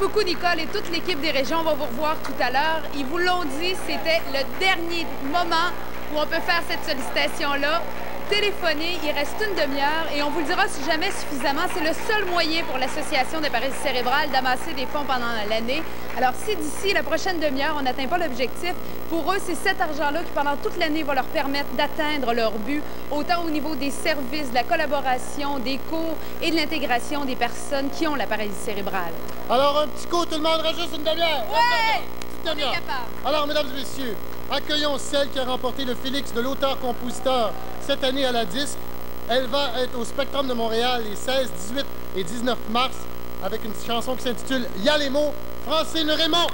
beaucoup, Nicole, et toute l'équipe des régions. On va vous revoir tout à l'heure. Ils vous l'ont dit, c'était le dernier moment où on peut faire cette sollicitation-là. Téléphonez, il reste une demi-heure et on vous le dira si jamais suffisamment. C'est le seul moyen pour l'Association des paralysies cérébrales d'amasser des fonds pendant l'année. Alors, si d'ici la prochaine demi-heure, on n'atteint pas l'objectif, pour eux, c'est cet argent-là qui, pendant toute l'année, va leur permettre d'atteindre leur but, autant au niveau des services, de la collaboration, des cours et de l'intégration des personnes qui ont la paralysie cérébrale. Alors, un petit coup, tout le monde, reste juste une demi-heure. Ouais! On est capable. Alors, mesdames et messieurs, accueillons celle qui a remporté le Félix de l'auteur-compositeur cette année à la disque. Elle va être au Spectrum de Montréal les 16, 18 et 19 mars avec une chanson qui s'intitule « Y'a les mots », Francine Raymond.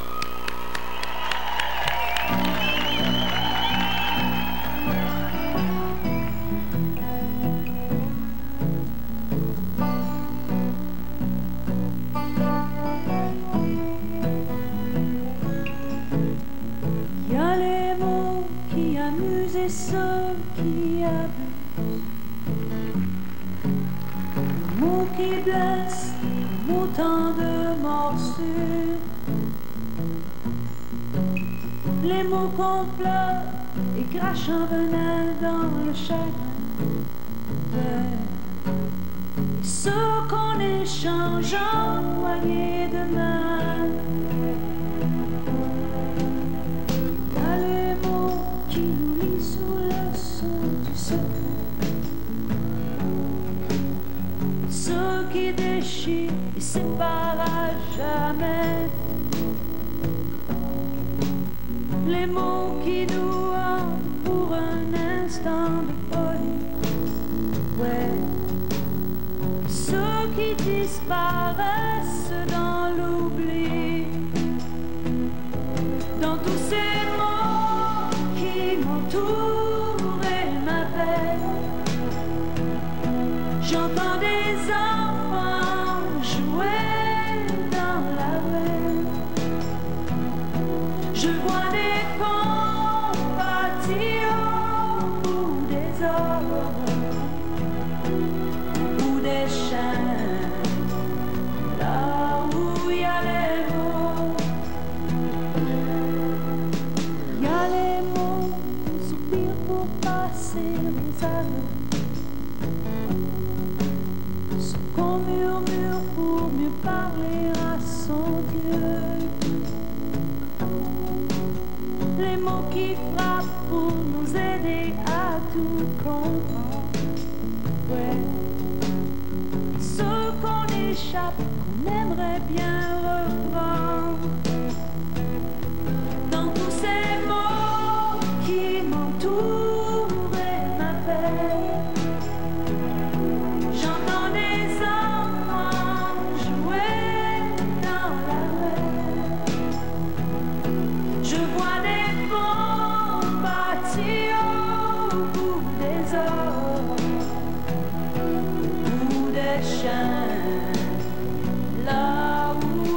Et ceux qui abusent, les mots qui blessent, autant de morsures, les mots qu'on pleure et crachent un venin dans le chagrin, et ceux qu'on échange en poignée de main. Sous le sceau du secret, ceux qui déchirent et séparent à jamais, les mots qui nous hantent pour un instant de folie, ouais, ceux qui disparaissent dans l'oubli, dans tous ces mots qui m'entourent et m'appellent. J'entends des enfants jouer dans la rue. Je vois des ponts bâtis au bout des ors ou des chemins là où il y a les mots. Il y a les mots qui soupirent pour passer les aveux, ce qu'on murmure pour mieux parler à son Dieu, les mots qui frappent pour nous aider à tout comprendre, ouais, ceux qu'on échappe, qu'on aimerait bien reprendre. Dans tous ces mots qui m'entourent et m'appellent, j'entends des enfants jouer dans la rue. Je vois des ponts bâtis au bout des ors ou des chemins là où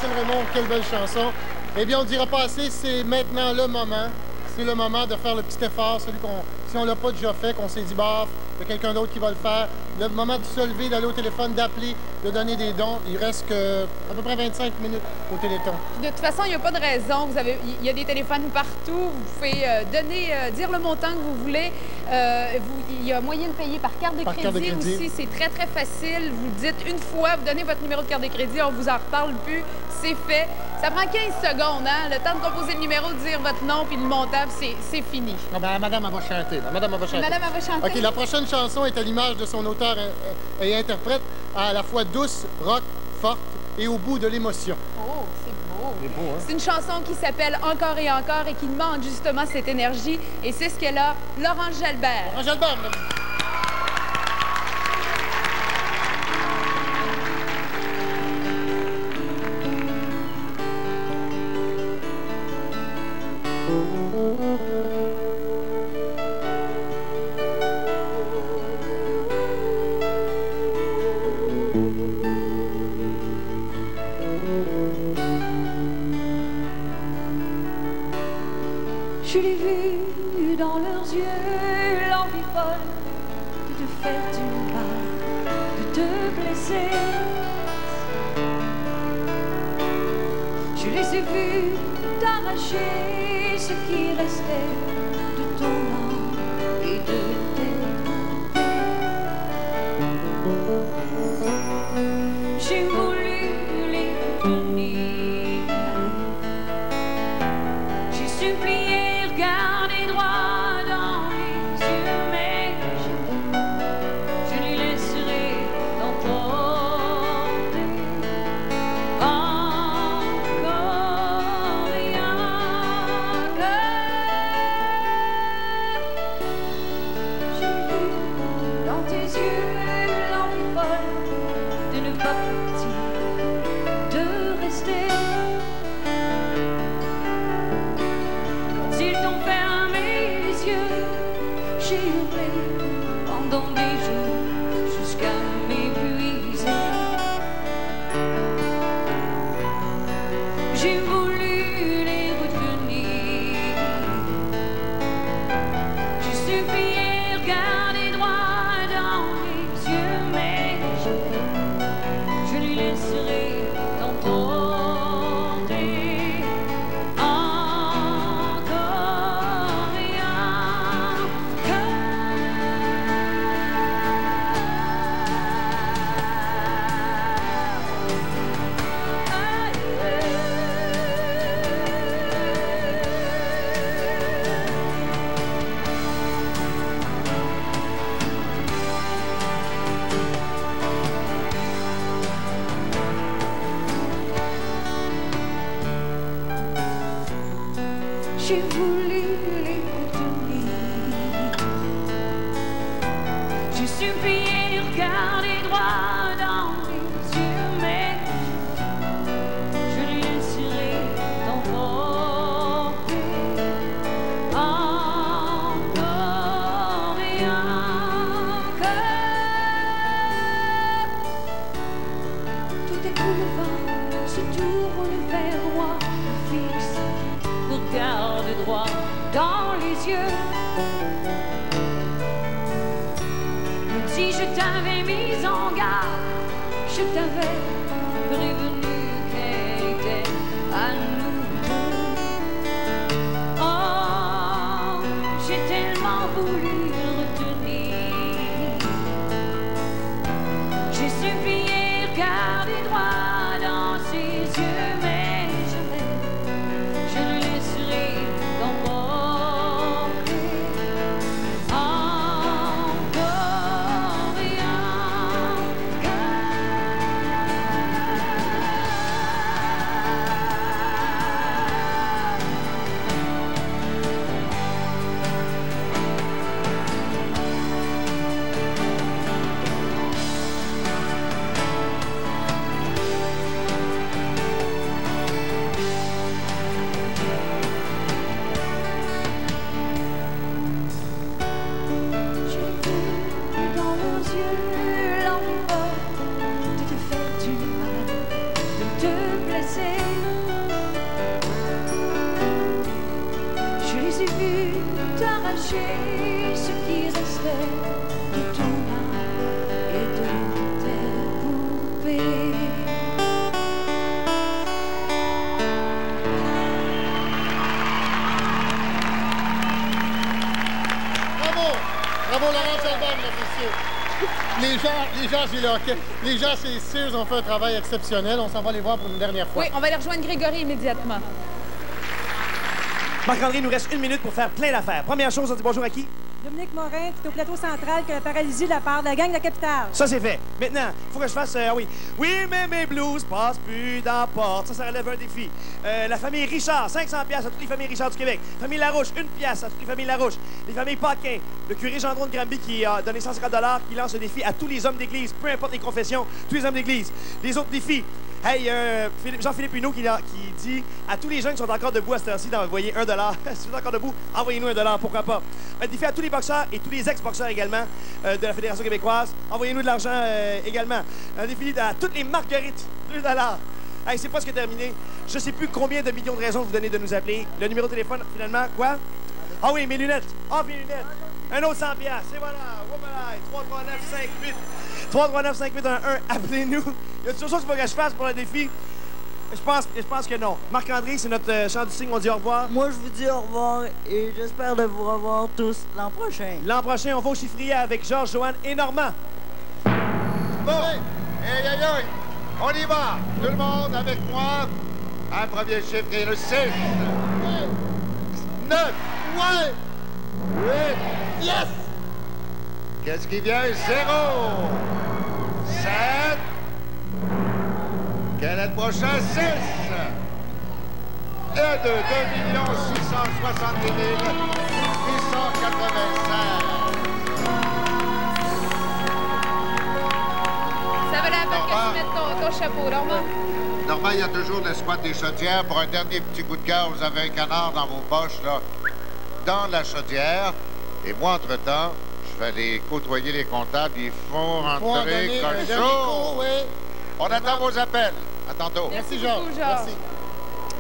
Francine Raymond, quelle belle chanson. Eh bien, on ne dira pas assez, c'est maintenant le moment. C'est le moment de faire le petit effort, celui qu'on, si on ne l'a pas déjà fait, qu'on s'est dit, bah, il y a quelqu'un d'autre qui va le faire. Le moment de se lever, d'aller au téléphone, d'appeler, de donner des dons. Il reste à peu près 25 minutes au Téléthon. De toute façon, il n'y a pas de raison. Il y a des téléphones partout. Vous pouvez dire le montant que vous voulez. Il y a moyen de payer par carte de crédit aussi. C'est très, très facile. Vous le dites une fois, vous donnez votre numéro de carte de crédit, on vous en reparle plus. C'est fait. Ça prend 15 secondes, hein? Le temps de composer le numéro, de dire votre nom puis le montant, c'est fini. Ah ben, madame, elle va chanter. Madame, elle va chanter. Madame, elle va chanter. OK, la prochaine chanson est à l'image de son auteur et interprète, à la fois douce, rock, forte et au bout de l'émotion. Oh, c'est beau. C'est beau, hein? C'est une chanson qui s'appelle Encore et encore et qui demande justement cette énergie. Et c'est ce qu'elle a, Laurence Jalbert. Laurence Jalbert, madame. Je l'ai vu dans leurs yeux, l'envie folle de te faire du mal, de te blesser. Je les ai vus t'arracher ce qui restait de ton âme et de tes beautés. J'ai voulu les tenir, j'ai supplié. Regardez droit dans les yeux, mais je les laisserai t'emporter encore et encore. J'ai vu dans tes yeux l'envie folle de ne pas partir, de rester. Ils t'ont fermé les yeux, j'ai hurlé pendant des jours jusqu'à m'épuiser. J'ai voulu les retenir, j'ai supplié, regardez droit dans les yeux, mais je les laisserai t'emporter. J'ai voulu les retenir, j'ai supplié, regardez droit dans les yeux, mais je les laisserai t'emporter encore et encore. Tout à coup le vent se tourne vers moi, fixe. Regarde droit dans les yeux. Si je t'avais mis en garde, je t'avais prévenu qu'elle était à nous deux. Oh, j'ai tellement voulu le retenir. J'ai supplié, regardez droit dans ses yeux, mais je le laisserai t'emporter encore et encore. d'arracher ce qui restait de ton âme et de tes poupées. Bravo, Laurence Jalbert, mesdames et messieurs. Les gens chez Sears ont fait un travail exceptionnel. On s'en va les voir pour une dernière fois. Oui, on va aller rejoindre Grégory immédiatement. Marc-André, il nous reste 1 minute pour faire plein d'affaires. Première chose, on dit bonjour à qui? Dominique Morin, qui est au plateau central, qui a la paralysie de la part de la gang de la capitale. Ça, c'est fait. Maintenant, il faut que je fasse... oui. Oui, mais mes blues passent plus dans la porte. Ça relève un défi. La famille Richard, 500$ à toutes les familles Richard du Québec. Famille Larouche, 1$ à toutes les familles Larouche. Les familles Paquin. Le curé Gendron de Granby qui a donné 150$, qui lance un défi à tous les hommes d'église, peu importe les confessions, tous les hommes d'église. Les autres défis. Hey, Jean-Philippe Huneau qui dit à tous les jeunes qui sont encore debout à cette heure-ci d'envoyer 1$. Si vous êtes encore debout, envoyez-nous 1$, pourquoi pas. Un défi à tous les boxeurs et tous les ex-boxeurs également de la Fédération québécoise. Envoyez-nous de l'argent également. Un défi à toutes les marguerites, 2$. Hey, c'est presque terminé. Je sais plus combien de millions de raisons vous donnez de nous appeler. Le numéro de téléphone, finalement, quoi? Ah oui, mes lunettes. Ah, mes lunettes. Un autre 100$. Et voilà. 339-5811. Appelez-nous. Il y a toujours chose qu'il faut que je fasse pour le défi. Je pense que non. Marc-André, c'est notre chant du signe. On dit au revoir. Moi, je vous dis au revoir et j'espère de vous revoir tous l'an prochain. L'an prochain, on va au chiffrier avec Georges, Joanne et Normand. Bon, hey, hey, hey. On y va. Tout le monde avec moi. Un premier chiffre et le 6. 9. Ouais! 8. Yes! Qu'est-ce qui vient? 0. 7. Quel est le prochain? 6. Et 2. 2 670 885. Ça valait la peine que tu mettes ton chapeau, Normand. Normand, il y a toujours le squat des chaudières. Pour un dernier petit coup de cœur, vous avez un canard dans vos poches, là, dans la chaudière. Et moi, entre-temps, je vais aller côtoyer les comptables. Ils font rentrer comme chaud. Oui. On attend vos appels. À tantôt. Merci, beaucoup, Georges. Merci.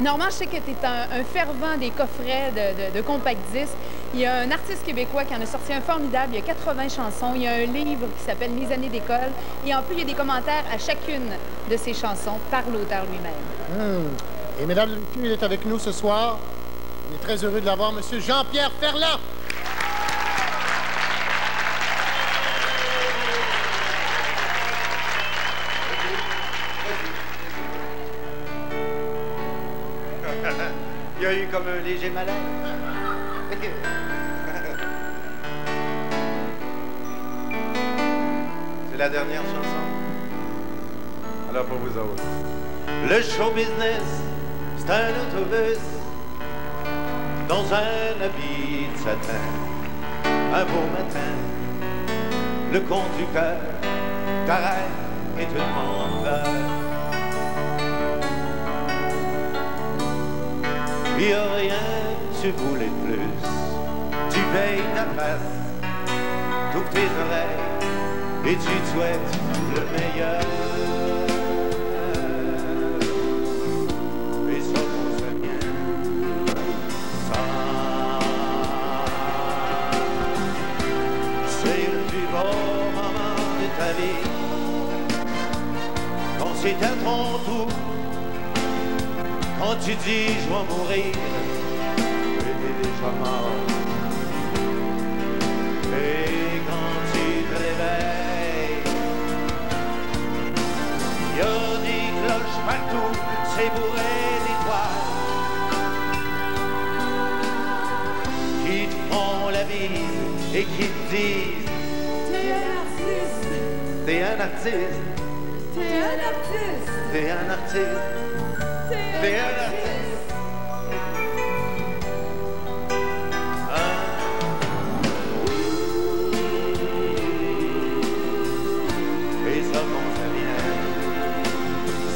Normand, je sais que tu es un fervent des coffrets de compact disques. Il y a un artiste québécois qui en a sorti un formidable. Il y a 80 chansons. Il y a un livre qui s'appelle Mes années d'école. Et en plus, il y a des commentaires à chacune de ces chansons par l'auteur lui-même. Et mesdames et messieurs, il est avec nous ce soir. On est très heureux de l'avoir, Monsieur Jean-Pierre Ferland. Il y a eu comme un léger malaise. C'est la dernière chanson. Alors pour vous autres. Le show business, c'est un autobus dans un habit de satin. Un beau matin, le conducteur t'arrête et te demande l'heure. Il n'y a rien, tu voulais plus. Tu payes ta place, t'ouvres tes oreilles et tu te souhaites le meilleur. Et ça fonctionne bien. Ça, c'est le plus beau moment de ta vie. Quand c'est à ton tour. Quand tu dis je vais mourir, t'es déjà mort. Et quand tu te réveilles, y a des cloches partout, c'est bourré d'étoiles qui te font la vie et qui te disent t'es un artiste, t'es un artiste, t'es un artiste, t'es un artiste. T'es un artiste. Et ça commence bien.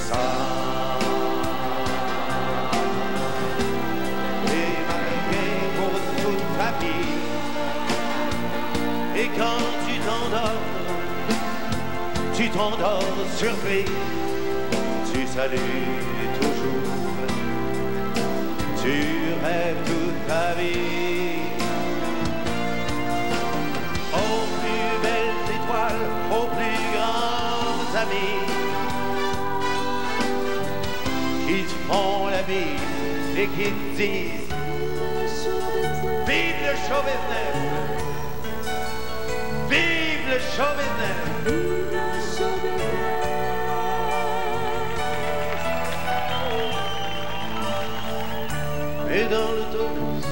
Ça. Et marqué pour toute ta vie. Et quand tu t'endors surpris. Tu salues toujours. Tu rêves toute ta vie font la bise et qui disent vive le show business! Vive le show business! Et dans l'autobus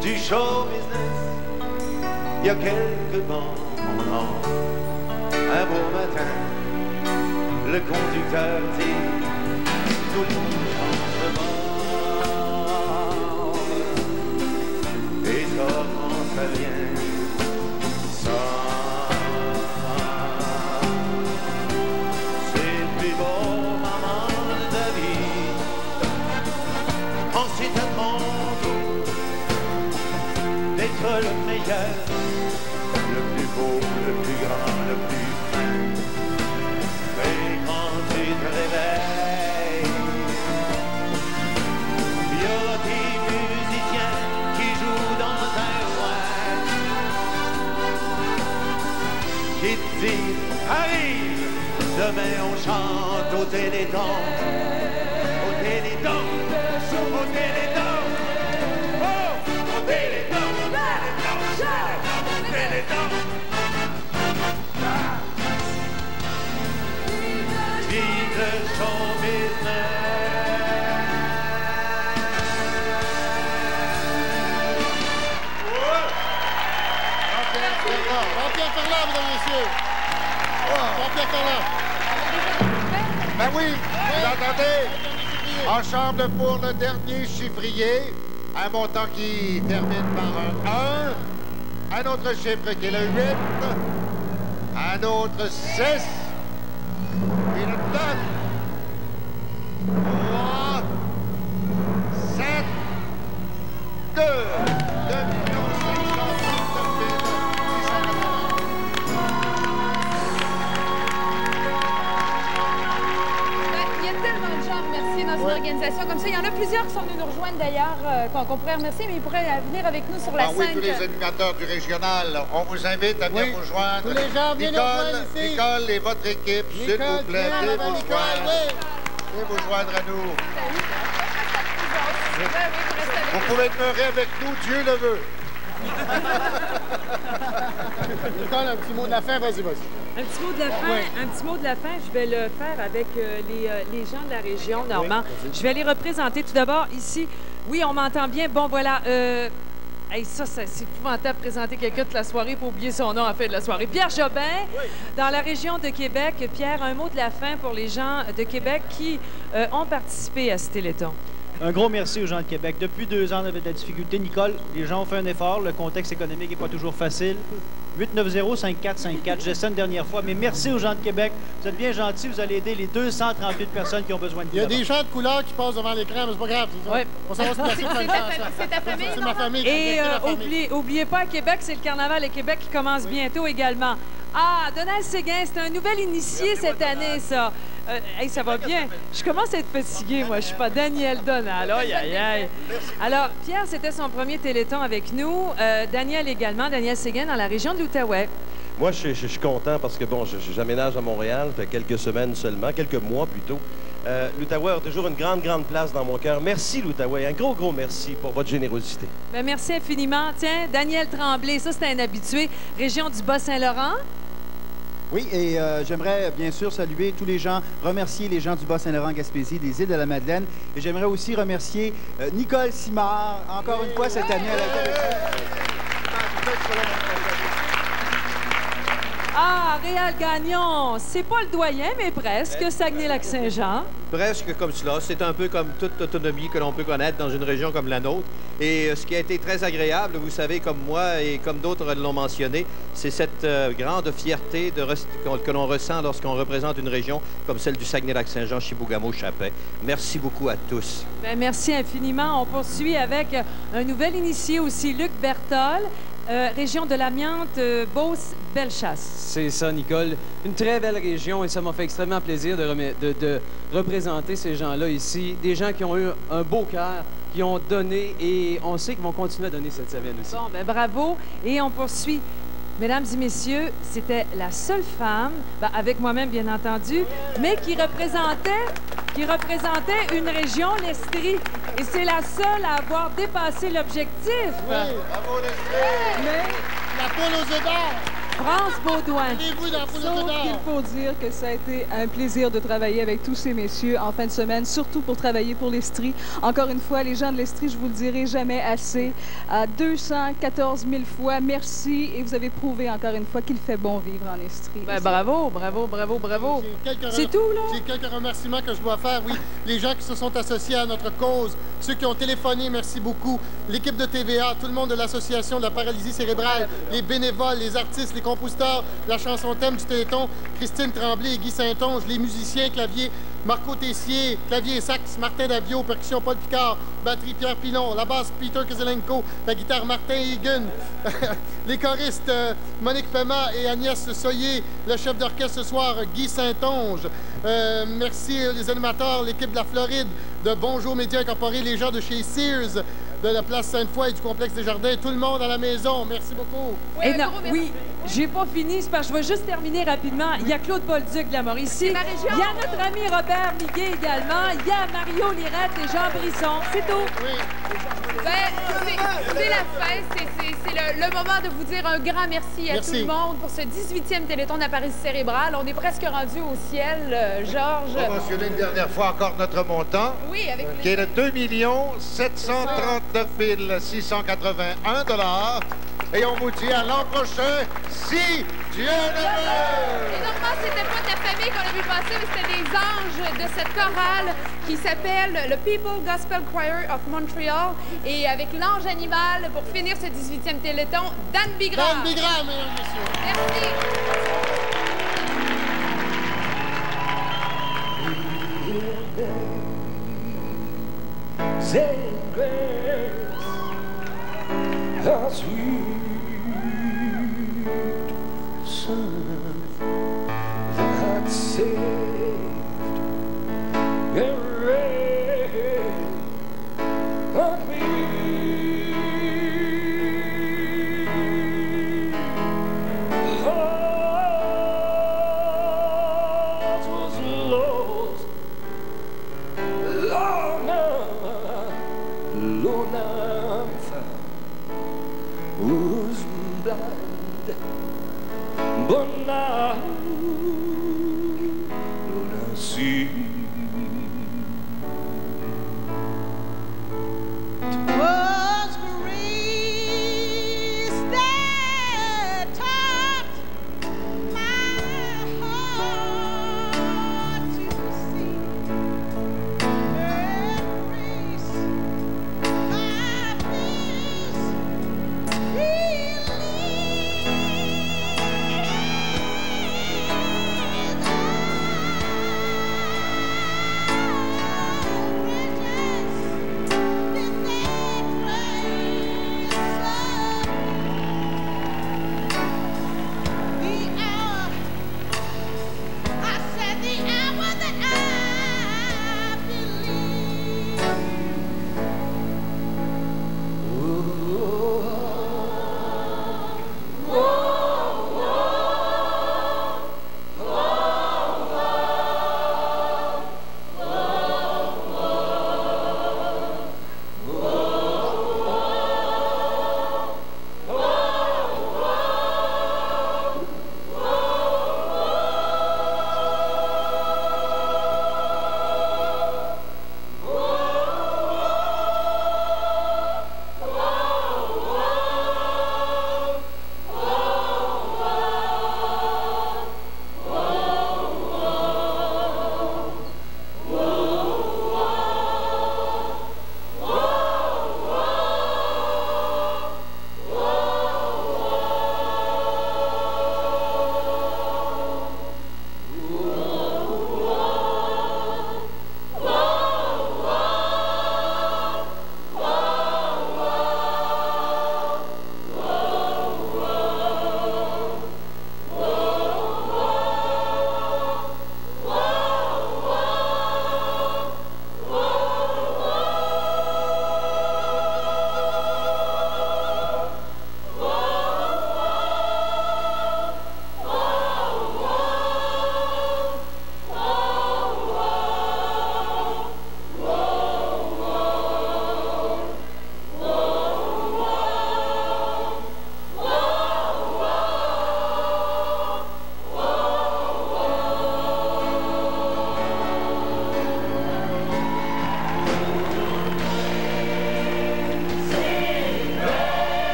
du show business, il y a quelques bancs en or. Un beau matin, le conducteur dit tout le monde se mord. Et comment ça vient, ça? C'est le plus beau moment de ta vie. Ensuite à ton tour d'être le meilleur, le plus beau, le plus grand, le plus fin. Mais quand tu te réveilles, il y aura des musiciens qui jouent dans un coin, qui te disent arrive, demain on chante au Téléthon, au Téléthon, au Téléthon, oh, au Téléthon, au Téléthon. Vive le show business! Jean-Pierre Ferland, mesdames et messieurs. Jean-Pierre Ferland. Ben oui, vous entendez? En chambre pour le dernier chiffrier, un montant qui termine par un 1, un autre chiffre qui est le 8, un autre 6, et le 9, 3, 7, 2, 2 Il y a tellement de gens à remercier dans cette organisation comme ça. Il y en a plusieurs qui sont venus nous rejoindre d'ailleurs, qu'on pourrait remercier, mais ils pourraient venir avec nous sur la scène. Oui, tous les animateurs du régional, on vous invite à venir vous joindre. Tous les gens, venez nous rejoindre ici. Nicole et votre équipe, s'il vous plaît, venez vous joindre. Venez vous joindre à nous. Vous pouvez demeurer avec nous, Dieu le veut. Nicole, un petit mot de la fin, vas-y. Un petit mot de la fin, un petit mot de la fin, je vais le faire avec les gens de la région, Normand. Je vais les représenter tout d'abord ici. Oui, on m'entend bien. Bon, voilà. Hey, ça c'est épouvantable de présenter quelqu'un de la soirée pour oublier son nom à la fin de la soirée. Pierre Jobin, dans la région de Québec. Pierre, un mot de la fin pour les gens de Québec qui ont participé à ce Téléthon. Un gros merci aux gens de Québec. Depuis 2 ans, on avait de la difficulté. Nicole, les gens ont fait un effort. Le contexte économique n'est pas toujours facile. 890-5454, j'ai ça une dernière fois. Mais merci aux gens de Québec. Vous êtes bien gentils. Vous allez aider les 238 personnes qui ont besoin de vous. Il y a des gens de couleur qui passent devant l'écran, mais c'est pas grave. Ouais. On s'en va se placer. C'est ta famille, c'est ma famille. Et oubliez pas, à Québec, c'est le Carnaval à Québec qui commence bientôt également. Ah, Donald Séguin, c'est un nouvel initié cette année, ça. Hey, ça va bien. Je commence à être fatiguée, moi. Je suis pas Daniel Donald. Aïe, aïe, aïe. Alors, Pierre, c'était son premier Téléthon avec nous. Daniel également, Daniel Séguin, dans la région de l'Outaouais. Moi, je suis content parce que, bon, j'aménage à Montréal, fait quelques semaines seulement, quelques mois plutôt. L'Outaouais a toujours une grande, grande place dans mon cœur. Merci, l'Outaouais. Un gros, gros merci pour votre générosité. Bien, merci infiniment. Tiens, Daniel Tremblay, ça, c'est un habitué. Région du Bas-Saint-Laurent. Oui, et j'aimerais bien sûr saluer tous les gens, remercier les gens du Bas-Saint-Laurent-Gaspésie, des îles de la Madeleine. Et j'aimerais aussi remercier Nicole Simard, encore une fois cette année à la Ah, Réal Gagnon, c'est pas le doyen, mais presque, Saguenay-Lac-Saint-Jean. Presque comme cela. C'est un peu comme toute autonomie que l'on peut connaître dans une région comme la nôtre. Et ce qui a été très agréable, vous savez, comme moi et comme d'autres l'ont mentionné, c'est cette grande fierté que l'on ressent lorsqu'on représente une région comme celle du Saguenay-Lac-Saint-Jean, Chibougamau-Chapin. Merci beaucoup à tous. Bien, merci infiniment. On poursuit avec un nouvel initié aussi, Luc Bertol. Région de l'Amiante, Beauce-Bellechasse. C'est ça, Nicole. Une très belle région et ça m'a fait extrêmement plaisir de représenter ces gens-là ici. Des gens qui ont eu un beau cœur, qui ont donné et on sait qu'ils vont continuer à donner cette semaine aussi. Bon, bien bravo. Et on poursuit. Mesdames et messieurs, c'était la seule femme, avec moi-même bien entendu, mais qui représentait qui représentait une région, l'Estrie. Et c'est la seule à avoir dépassé l'objectif. Oui. Bravo, l'Estrie! Mais La poule aux œufs d'or. France Baudouin. Allez-vous dans la poule aux œufs Sauf d'or. qu'il faut dire que ça a été un plaisir de travailler avec tous ces messieurs en fin de semaine, surtout pour travailler pour l'Estrie. Encore une fois, les gens de l'Estrie, je vous le dirai jamais assez. À 214 000 fois, merci. Et vous avez prouvé encore une fois qu'il fait bon vivre en Estrie. Ben, bravo, bravo, bravo, bravo. C'est tout, là? J'ai quelques remerciements que je dois faire. Oui, les gens qui se sont associés à notre cause, ceux qui ont téléphoné, merci beaucoup. L'équipe de TVA, tout le monde de l'Association de la paralysie cérébrale, les bénévoles, les artistes, les compositeurs, la chanson thème du Téléthon, Christine Tremblay et Guy Saint-Onge, les musiciens, clavier, Marco Tessier, clavier et sax, Martin Davio, percussion Paul Picard, batterie Pierre Pilon, la basse Peter Kezelenko, la guitare Martin Higgin, les choristes Monique Pema et Agnès Soyer, le chef d'orchestre ce soir Guy Saint-Onge. Merci les animateurs, l'équipe de la Floride, de Bonjour Médias Incorporés, les gens de chez Sears, de la place Sainte-Foy et du complexe des Jardins, tout le monde à la maison, merci beaucoup. Oui, oui, j'ai pas fini, c'est parce que je vais juste terminer rapidement. Il y a Claude Bolduc de la Mauricie. Il y a notre ami Robert Miguet également. Il y a Mario Lirette et Jean Brisson. C'est tout. C'est la fin. C'est le moment de vous dire un grand merci à tout le monde pour ce 18e Téléthon de la paralysie cérébrale. On est presque rendu au ciel, Georges. On va mentionner une dernière fois encore notre montant. Oui, avec qui est de 2 739 681 $. Et on vous dit à l'an prochain, si Dieu le veut! Et normalement, c'était pas de la famille qu'on a vu passer, mais c'était des anges de cette chorale qui s'appelle le People Gospel Choir of Montreal. Et avec l'ange animal, pour finir ce 18e Téléthon, Dan Bigram. Dan Bigram, mesdames et messieurs. As sweet sun that saved and raised me. Heart was lost, long I'm found. Was blind, but now I see. Was grace that touched my heart to see, and grace my fears.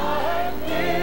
I feel